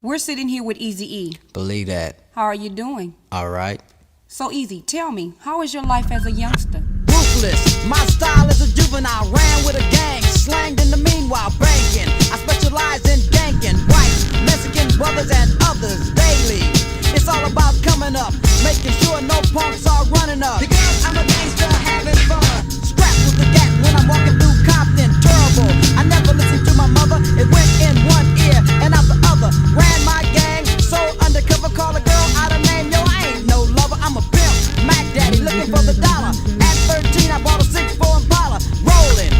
We're sitting here with Easy-E. Believe that. How are you doing? Alright. So Easy, tell me, how is your life as a youngster? Ruthless, my style is a juvenile. Ran with a gang, slanged in the meanwhile banking. I specialize in ganking white, Mexican brothers and others daily. It's all about coming up, making sure no punks are running up. Because I'm a gangster having fun. Strapped with the gat when I'm walking through Compton. Terrible, I never listened to my mother. It went in one ear and out the other. Ran my gang, so undercover. Call a girl out of name. Yo, I ain't no lover, I'm a pimp. Mac Daddy looking for the dollar. At 13 I bought a 6'4" Impala. Rolling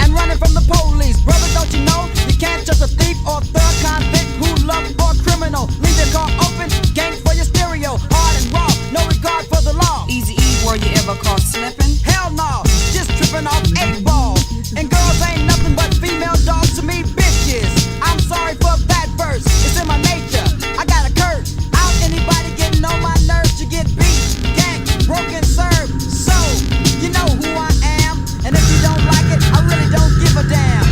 and running from the police. Brother, don't you know you can't trust a thief or thug convict who love or criminal. Leave your car open, gang for your stereo. Hard and raw, no regard for the law. Easy-E, were you ever caught slipping? Hell no, just tripping off 8-ball. And girls ain't nothing but female dogs to me, bitches. I'm sorry for that verse, it's in my nature. I got a curse. Out anybody getting on my nerves to get beat, ganked, broken, served. So, you know who I am. And if you don't like it, I really don't give a damn.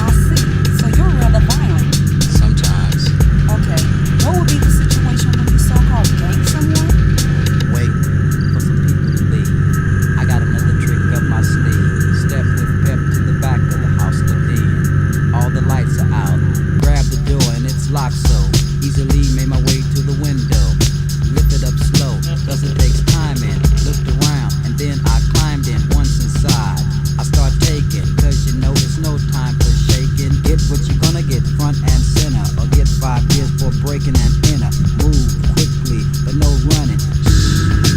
I see. So you're rather violent. Sometimes. Okay. What would be the situation when you so-called gank someone? Wait for some people to leave. I got another trick up my sleeve. Step with pep to the back of the house to den. All the lights are out. Grab the door and it's locked so easily made my way to the window. Lifted up slow, cause it takes time in. Looked around and then I climbed in. Once inside, I start taking, cause you know it's no time for shaking. Get what you're gonna get front and center, or get 5 years for breaking and enter. Move quickly, but no running.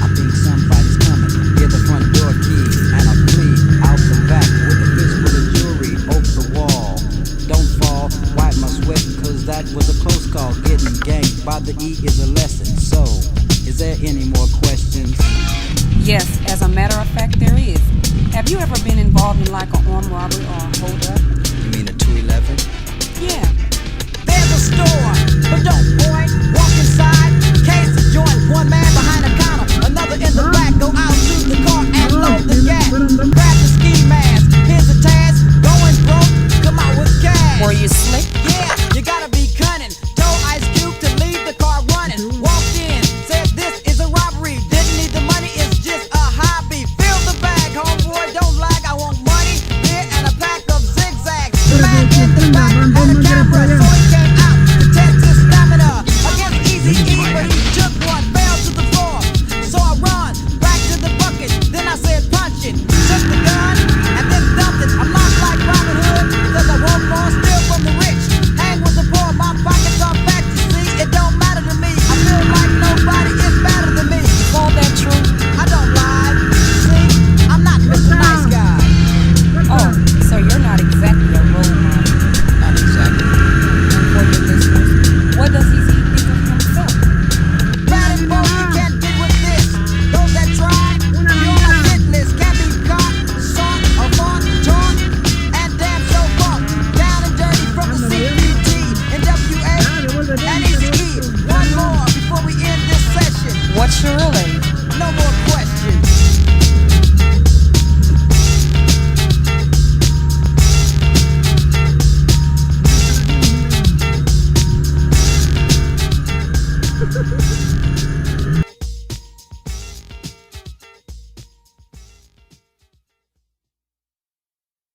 I think somebody's coming. Get the front door key and I flee out the back with a fist full of jewelry over the wall. Don't fall, wipe my sweat, cause that was a close call. Getting ganked by the E is a lesson.